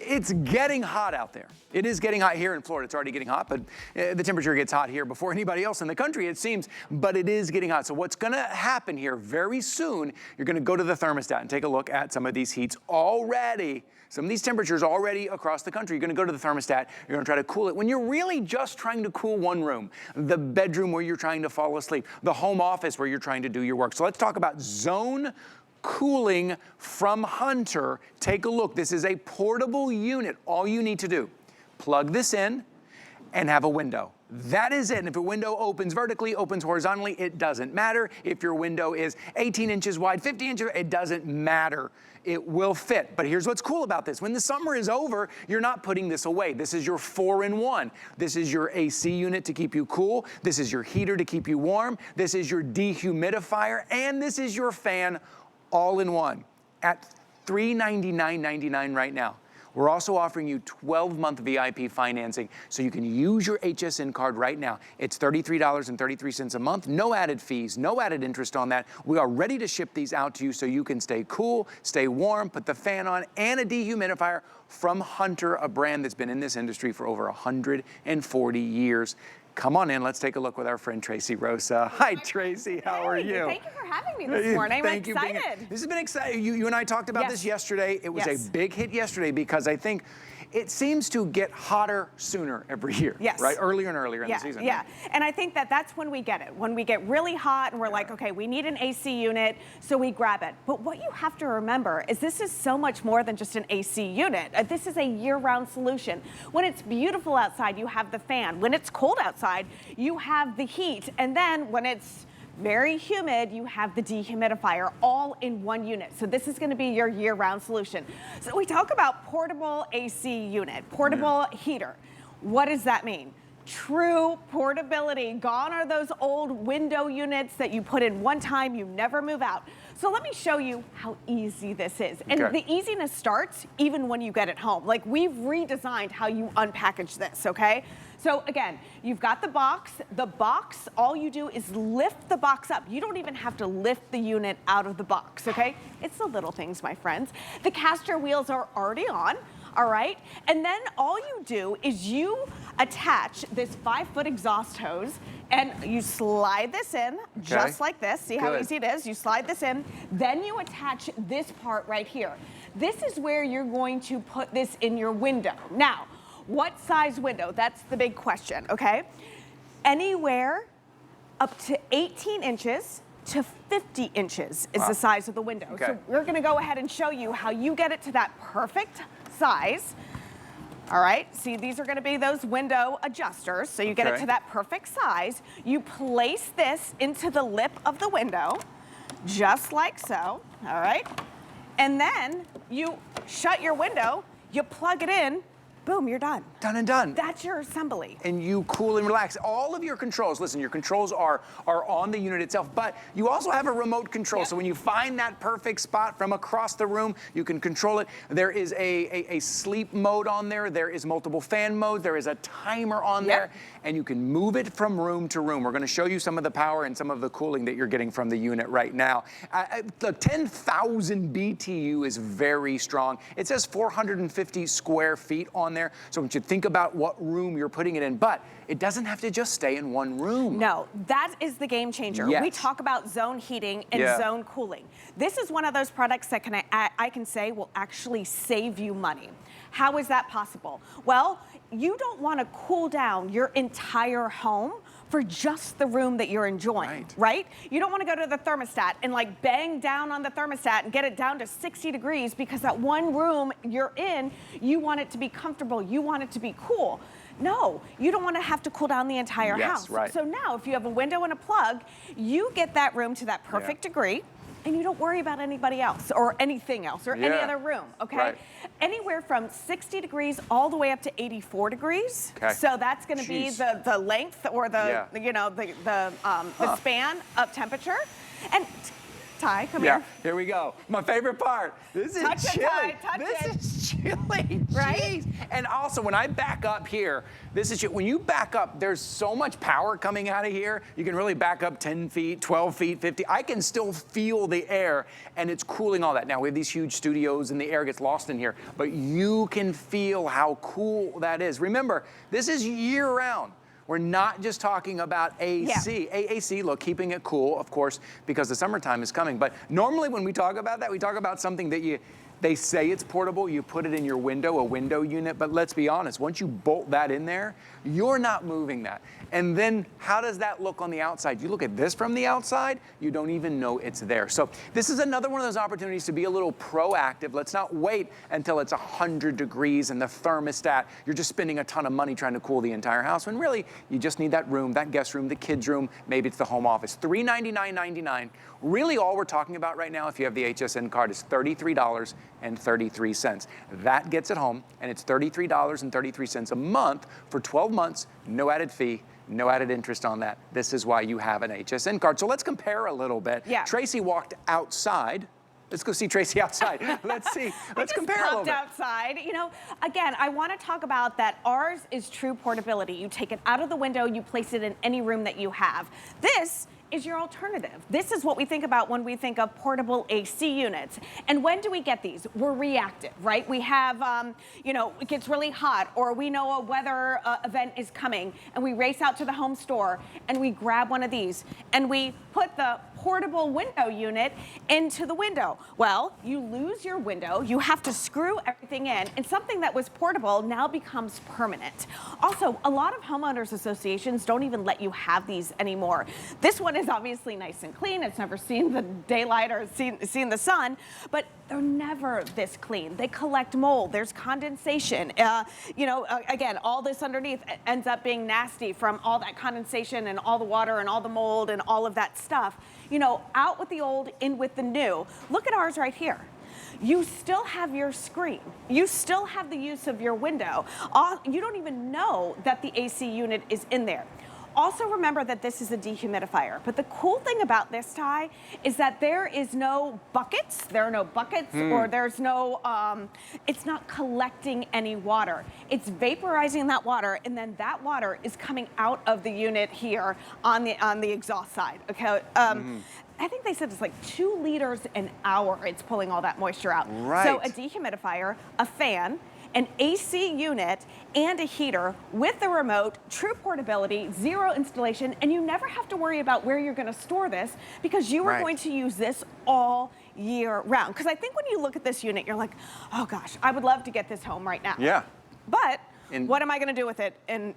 It's getting hot out there. It is getting hot here in Florida. It's already getting hot, but the temperature gets hot here before anybody else in the country, it seems, but it is getting hot. So what's gonna happen here very soon, you're gonna go to the thermostat and take a look at some of these heats already. Some of these temperatures already across the country. You're gonna go to the thermostat, you're gonna try to cool it. When you're really just trying to cool one room, the bedroom where you're trying to fall asleep, the home office where you're trying to do your work. So let's talk about zone cooling from Hunter. Take a look. This is a portable unit. All you need to do, plug this in and have a window. That is it. And if a window opens vertically, opens horizontally, it doesn't matter. If your window is 18 inches wide, 50 inches, it doesn't matter. It will fit. But here's what's cool about this. When the summer is over, you're not putting this away. This is your 4-in-1. This is your AC unit to keep you cool. This is your heater to keep you warm. This is your dehumidifier. And this is your fan all in one at $399.99 right now. We're also offering you 12-month VIP financing so you can use your HSN card right now. It's $33.33 a month, no added fees, no added interest on that. We are ready to ship these out to you so you can stay cool, stay warm, put the fan on, and a dehumidifier from Hunter, a brand that's been in this industry for over 140 years. Come on in, let's take a look with our friend Tracy Rosa. Hi Tracy, how are you? Thank you for having me this morning. I'm excited. This has been exciting. You and I talked about this yesterday. It was a big hit yesterday because I think it seems to get hotter sooner every year, right? Earlier and earlier in the season. Yeah, and I think that that's when we get it. When we get really hot and we're like, okay, we need an AC unit, so we grab it. But what you have to remember is this is so much more than just an AC unit. This is a year-round solution. When it's beautiful outside, you have the fan. When it's cold outside, you have the heat. And then when it's very humid, you have the dehumidifier all in one unit. So this is going to be your year-round solution. So we talk about portable AC unit, portable heater. What does that mean? True portability. Gone are those old window units that you put in one time, you never move out. So let me show you how easy this is. And the easiness starts even when you get it home. Like, we've redesigned how you unpackage this, okay? So again, you've got the box. The box, all you do is lift the box up. You don't even have to lift the unit out of the box, okay? It's the little things, my friends. The caster wheels are already on, all right? And then all you do is you attach this 5-foot exhaust hose and you slide this in just like this. See how easy it is? You slide this in, then you attach this part right here. This is where you're going to put this in your window. Now, what size window? That's the big question, okay? Anywhere up to 18 inches to 50 inches is the size of the window. So we're gonna go ahead and show you how you get it to that perfect size. All right, see, these are gonna be those window adjusters. So you get it to that perfect size. You place this into the lip of the window, just like so, all right? And then you shut your window, you plug it in, boom, you're done. Done and done. That's your assembly. And you cool and relax. All of your controls, listen, your controls are on the unit itself, but you also have a remote control. So when you find that perfect spot from across the room, you can control it. There is a sleep mode on there. There is multiple fan modes. There is a timer on there, and you can move it from room to room. We're gonna show you some of the power and some of the cooling that you're getting from the unit right now. The 10,000 BTU is very strong. It says 450 square feet on there. So when you think about what room you're putting it in, but it doesn't have to just stay in one room. No, that is the game changer. We talk about zone heating and zone cooling. This is one of those products that I can say will actually save you money. How is that possible? Well, you don't want to cool down your entire home for just the room that you're enjoying, right? You don't want to go to the thermostat and like bang down on the thermostat and get it down to 60 degrees because that one room you're in, you want it to be comfortable, you want it to be cool. No, you don't want to have to cool down the entire house. So now if you have a window and a plug, you get that room to that perfect degree, and you don't worry about anybody else or anything else or any other room, okay? Anywhere from 60 degrees all the way up to 84 degrees. So that's gonna be the length or the, you know, the span of temperature. And Ty, come Yeah, here. here we go. My favorite part. This is Touch it, chilly. Ty, touch This it. is chilly. Right? Jeez. And also, when I back up here, when you back up, there's so much power coming out of here. You can really back up 10 feet, 12 feet, 50. I can still feel the air, and it's cooling all that. Now, we have these huge studios, and the air gets lost in here, but you can feel how cool that is. Remember, this is year-round. We're not just talking about AC. Yeah. AC, look, keeping it cool, of course, because the summertime is coming. But normally when we talk about that, we talk about something that they say it's portable, you put it in your window, a window unit, but let's be honest, once you bolt that in there, you're not moving that. And then how does that look on the outside? You look at this from the outside, you don't even know it's there. So this is another one of those opportunities to be a little proactive. Let's not wait until it's 100 degrees and the thermostat, you're just spending a ton of money trying to cool the entire house, when really you just need that room, that guest room, the kids' room, maybe it's the home office. $399.99. Really all we're talking about right now, if you have the HSN card, is $33.33. That gets it home, and it's $33.33 a month for 12 months, no added fee, no added interest on that. This is why you have an HSN card. So let's compare a little bit. Yeah. Tracy walked outside. Let's go see Tracy outside. Let's see. Let's compare a little bit. Outside. You know, again, I want to talk about that ours is true portability. You take it out of the window, you place it in any room that you have. This is your alternative. This is what we think about when we think of portable AC units. And when do we get these? We're reactive, right? We have, you know, it gets really hot, or we know a weather event is coming, and we race out to the home store and we grab one of these and we put the portable window unit into the window. Well, you lose your window, you have to screw everything in, and something that was portable now becomes permanent. Also, a lot of homeowners associations don't even let you have these anymore. This one is obviously nice and clean. It's never seen the daylight or seen the sun, but they're never this clean. They collect mold, there's condensation. You know, again, all this underneath ends up being nasty from all that condensation and all the water and all the mold and all of that stuff. You know, out with the old, in with the new. Look at ours right here. You still have your screen. You still have the use of your window. You don't even know that the AC unit is in there. Also remember that this is a dehumidifier. But the cool thing about this, Ty, is that there is no buckets. There are no buckets, or there's no, it's not collecting any water. It's vaporizing that water, and then that water is coming out of the unit here on the exhaust side, okay? I think they said it's like 2 liters an hour it's pulling all that moisture out. Right. So a dehumidifier, a fan, an AC unit, and a heater with the remote, true portability, zero installation, and you never have to worry about where you're gonna store this, because you are going to use this all year round. Because I think when you look at this unit, you're like, oh gosh, I would love to get this home right now. Yeah. But what am I gonna do with it in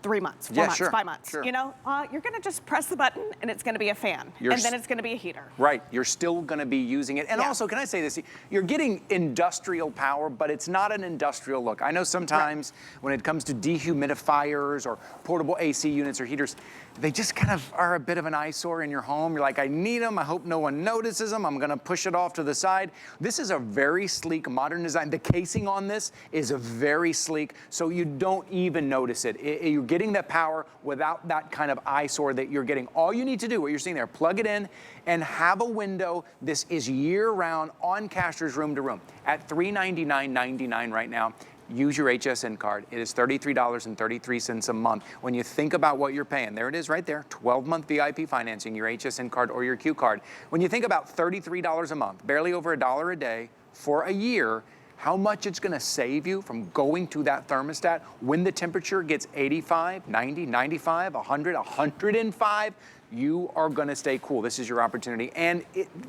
3 months, 4 months, 5 months? Sure. You know, you're gonna just press the button and it's gonna be a fan, and then it's gonna be a heater. Right, you're still gonna be using it. And also, can I say this? You're getting industrial power, but it's not an industrial look. I know sometimes when it comes to dehumidifiers or portable AC units or heaters, they just kind of are a bit of an eyesore in your home. You're like, I need them, I hope no one notices them, I'm gonna push it off to the side. This is a very sleek, modern design. The casing on this is very sleek, so you don't even notice it. You're getting that power without that kind of eyesore that you're getting. All you need to do, what you're seeing there, plug it in and have a window. This is year-round on casters, room to room. At $399.99 right now, use your HSN card. It is $33.33 a month. When you think about what you're paying, there it is right there, 12-month VIP financing, your HSN card or your Q card. When you think about $33 a month, barely over $1 a day for a year, how much it's gonna save you from going to that thermostat when the temperature gets 85, 90, 95, 100, 105, you are gonna stay cool. This is your opportunity. And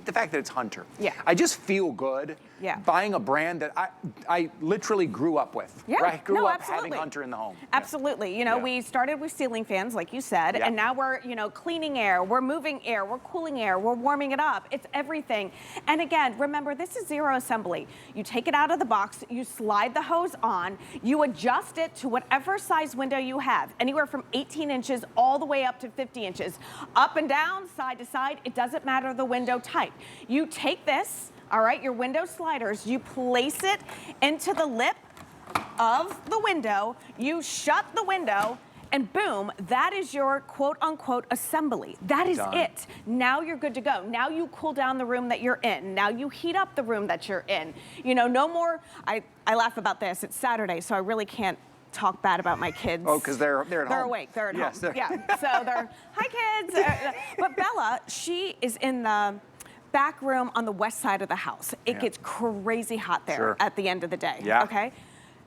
the fact that it's Hunter. Yeah. I just feel good buying a brand that I literally grew up with. Yeah. Right? Grew up Absolutely. having Hunter in the home. Absolutely. You know, we started with ceiling fans, like you said, and now we're, you know, cleaning air, we're moving air, we're cooling air, we're warming it up. It's everything. And again, remember, this is zero assembly. You take it out of the box, you slide the hose on, you adjust it to whatever size window you have, anywhere from 18 inches all the way up to 50 inches. Up and down, side to side, it doesn't matter the window type. You take this, all right, your window sliders, you place it into the lip of the window, you shut the window, And boom, that is your quote unquote assembly. That is it. Now you're good to go. Now you cool down the room that you're in. Now you heat up the room that you're in. You know, no more, I laugh about this. It's Saturday, so I really can't talk bad about my kids. Oh, because they're at home. They're awake. They're at home. Yeah. So they're, hi kids. But Bella, she is in the back room on the west side of the house. It gets crazy hot there at the end of the day. Yeah. Okay.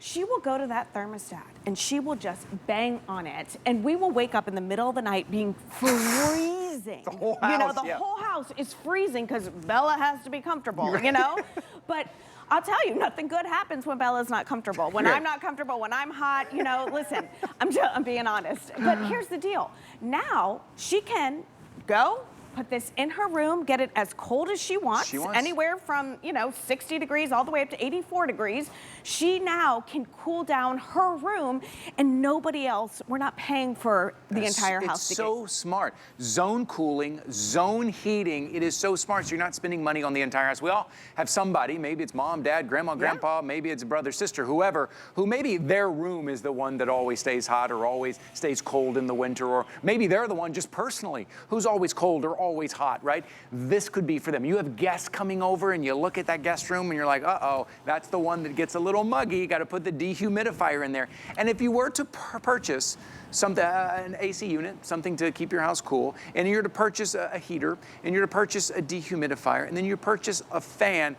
She will go to that thermostat and she will just bang on it, and we will wake up in the middle of the night being freezing. The whole house, you know, the whole house is freezing because Bella has to be comfortable, you know? But I'll tell you, nothing good happens when Bella's not comfortable. When I'm not comfortable, when I'm hot, you know, listen, I'm being honest. But here's the deal. Now she can go, put this in her room, get it as cold as she wants. Anywhere from, you know, 60 degrees all the way up to 84 degrees. She now can cool down her room, and nobody else, we're not paying for the entire house. It's so smart. Zone cooling, zone heating, it is so smart. So you're not spending money on the entire house. We all have somebody, maybe it's mom, dad, grandma, grandpa, maybe it's a brother, sister, whoever, who maybe their room is the one that always stays hot or always stays cold in the winter, or maybe they're the one just personally who's always cold or always hot, right? This could be for them. You have guests coming over and you look at that guest room and you're like, uh-oh, that's the one that gets a little muggy. You got to put the dehumidifier in there. And if you were to purchase something, an AC unit, something to keep your house cool, and you're to purchase a heater, and you're to purchase a dehumidifier, and then you purchase a fan,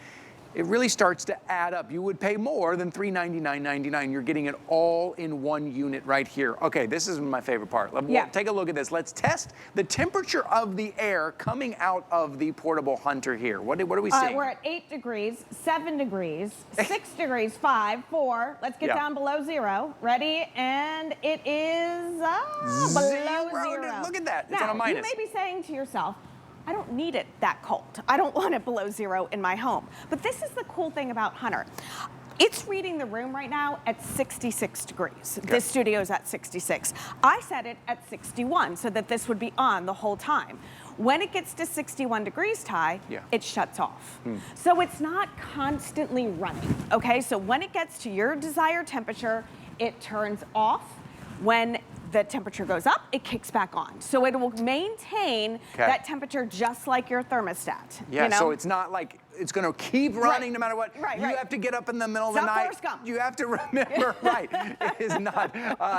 it really starts to add up. You would pay more than $399.99. You're getting it all in one unit right here. Okay, this is my favorite part. Take a look at this. Let's test the temperature of the air coming out of the portable Hunter here. What are we seeing? We're at 8 degrees, 7 degrees, 6 degrees, 5, 4. Let's get down below 0. Ready? And it is below 0. Look at that. It's now, on a minus. You may be saying to yourself, I don't need it that cold. I don't want it below 0 in my home. But this is the cool thing about Hunter. It's reading the room right now at 66 degrees. Okay. This studio is at 66. I set it at 61 so that this would be on the whole time. When it gets to 61 degrees, Ty, it shuts off. So it's not constantly running, okay? So when it gets to your desired temperature, it turns off. When the temperature goes up, it kicks back on. So it will maintain that temperature just like your thermostat. Yeah, you know? so it's not like it's going to keep running no matter what. You have to get up in the middle of the night. You have to remember, it is not.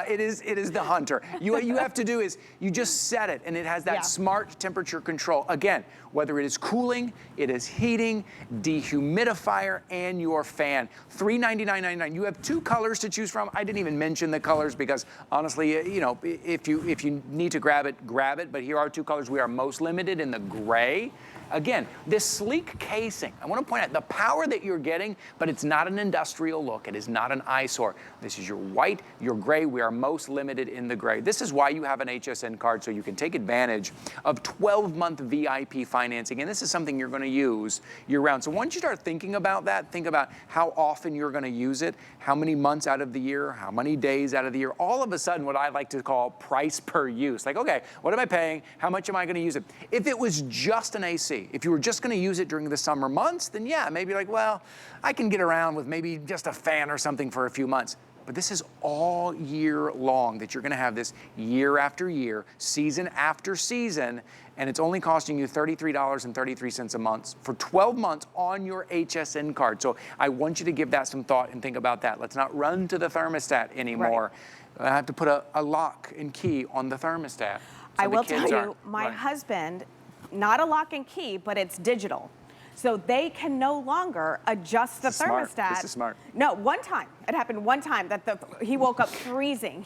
It is the Hunter. What you have to do is you just set it, and it has that smart temperature control. Again, whether it is cooling, it is heating, dehumidifier, and your fan. $399.99. You have 2 colors to choose from. I didn't even mention the colors because honestly, you know, if you need to grab it, grab it. But here are 2 colors. We are most limited in the gray. Again, this sleek casing, I want to point out the power that you're getting, but it's not an industrial look. It is not an eyesore. This is your white, your gray. We are most limited in the gray. This is why you have an HSN card, so you can take advantage of 12-month VIP financing. And this is something you're going to use year-round. So once you start thinking about that, think about how often you're going to use it, how many months out of the year, how many days out of the year. All of a sudden, what I like to call price per use. Like, okay, what am I paying? How much am I going to use it? If it was just an AC, if you were just going to use it during the summer months, then yeah, maybe like, well, I can get around with maybe just a fan or something for a few months. But this is all year long that you're going to have this year after year, season after season, and it's only costing you $33.33 a month for 12 months on your HSN card. So I want you to give that some thought and think about that. Let's not run to the thermostat anymore. I have to put a lock and key on the thermostat. So I will tell you, my husband, not a lock and key, but it's digital. So they can no longer adjust the thermostat. This is smart. No, one time. It happened one time that he woke up freezing.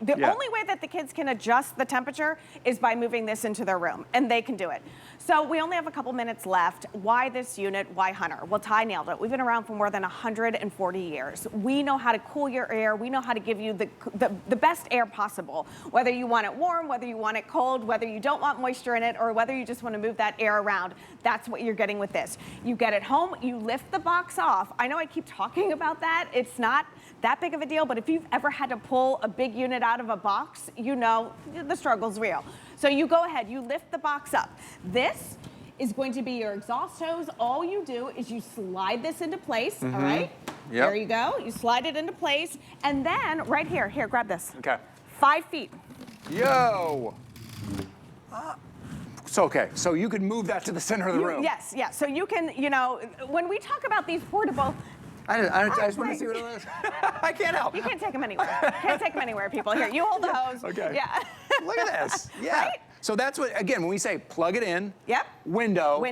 The only way that the kids can adjust the temperature is by moving this into their room, and they can do it. So we only have a couple minutes left. Why this unit? Why Hunter? Well, Ty nailed it. We've been around for more than 140 years. We know how to cool your air. We know how to give you the best air possible, whether you want it warm, whether you want it cold, whether you don't want moisture in it, or whether you just want to move that air around. That's what you're getting with this. You get it home, you lift the box off. I know I keep talking about that. It's not that big of a deal, but if you've ever had to pull a big unit out of a box, you know the struggle's real. So you go ahead, you lift the box up. This is going to be your exhaust hose. All you do is you slide this into place, all right? There you go. You slide it into place, and then right here, grab this. Okay. 5 feet. Yo. So, okay, so you could move that to the center of the room. Yes, yes. So you can, you know, when we talk about these portable, I just want to see what it was. I can't help. you can't take them anywhere. Can't take them anywhere, people. Here, you hold the hose. Okay. Yeah. Look at this. Yeah. Right? So that's what, again, when we say plug it in, Yep. window,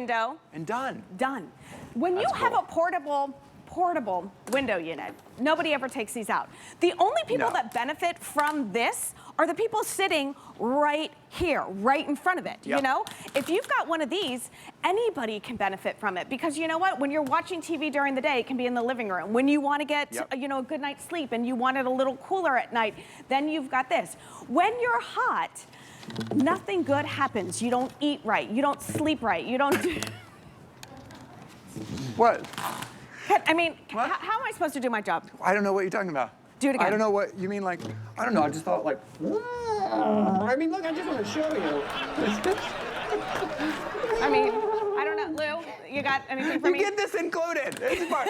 And done. done. When you have a portable window unit, nobody ever takes these out. The only people that benefit from this are the people sitting right here, right in front of it. Yep. You know, if you've got one of these, anybody can benefit from it, because you know what? When you're watching TV during the day, it can be in the living room. When you want to get, you know, a good night's sleep and you want it a little cooler at night, then you've got this. When you're hot, nothing good happens. You don't eat right. You don't sleep right. You don't do... What? I mean, how am I supposed to do my job? I don't know what you're talking about. Do it again. I don't know what you mean, like, I don't know, I just thought like, I mean, look, I just want to show you. I mean, I don't know. Lou, you got anything for You me? get this included. This is part.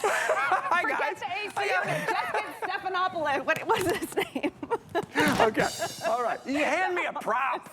Hi, Forget guys. the AC unit. Just get Stephanopoulos. What was his name? Okay, all right. You hand me a prop.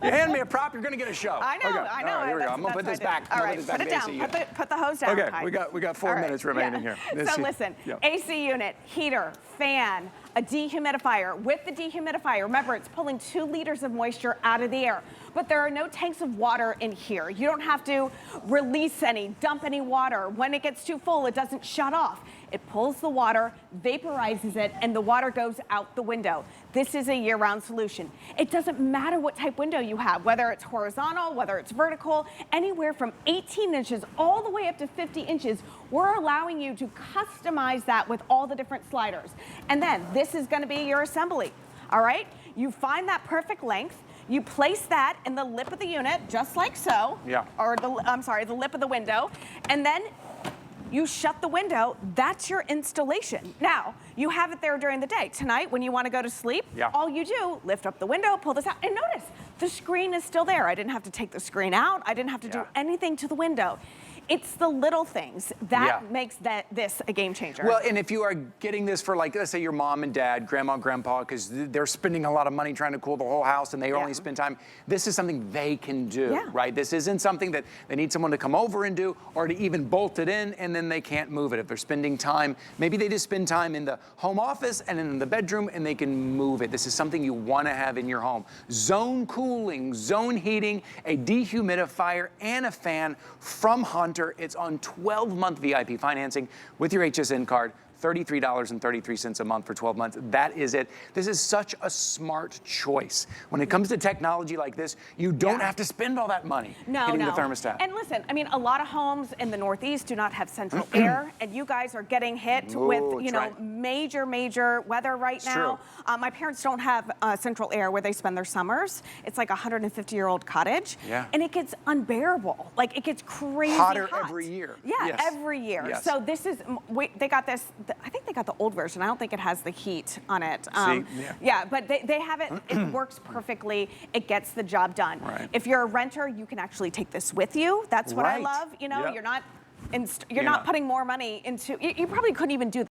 You hand me a prop, you're gonna get a show. I know, Okay. I know. All right, here we go. I'm gonna put this back. All right, put it down. Put the hose down. Okay, Kai. we got 4 minutes remaining here. So listen, AC unit, heater, fan, a dehumidifier. With the dehumidifier, remember, it's pulling 2 liters of moisture out of the air. But there are no tanks of water in here. You don't have to release any, dump any water. When it gets too full, it doesn't shut off. It pulls the water, vaporizes it, and the water goes out the window. This is a year-round solution. It doesn't matter what type window you have, whether it's horizontal, whether it's vertical, anywhere from 18 inches all the way up to 50 inches, we're allowing you to customize that with all the different sliders. And then this is gonna be your assembly, all right? You find that perfect length, you place that in the lip of the unit, just like so. Yeah. Or the lip of the window, and then you shut the window. That's your installation. Now, you have it there during the day. Tonight, when you want to go to sleep, all you do, lift up the window, pull this out, and notice, the screen is still there. I didn't have to take the screen out. I didn't have to do anything to the window. It's the little things that makes this a game changer. Well, and if you are getting this for, like, let's say your mom and dad, grandma and grandpa, because they're spending a lot of money trying to cool the whole house and they only spend time, this is something they can do, right? This isn't something that they need someone to come over and do, or to even bolt it in and then they can't move it. If they're spending time, maybe they just spend time in the home office and in the bedroom and they can move it. This is something you want to have in your home. Zone cooling, zone heating, a dehumidifier, and a fan from Hunter. It's on 12-month VIP financing with your HSN card. $33.33 a month for 12 months. That is it. This is such a smart choice. When it comes to technology like this, you don't have to spend all that money hitting the thermostat. And listen, I mean, a lot of homes in the Northeast do not have central air, and you guys are getting hit with, you know, major weather right now. My parents don't have central air where they spend their summers. It's like a 150-year-old cottage, and it gets unbearable. Like, it gets crazy hotter hot. every year. Yeah, every year. So this is, they got this, I think they got the old version. I don't think it has the heat on it. Yeah, but they have it. It works perfectly. It gets the job done. If you're a renter, you can actually take this with you. That's what I love. You know, you're not putting more money into. You probably couldn't even do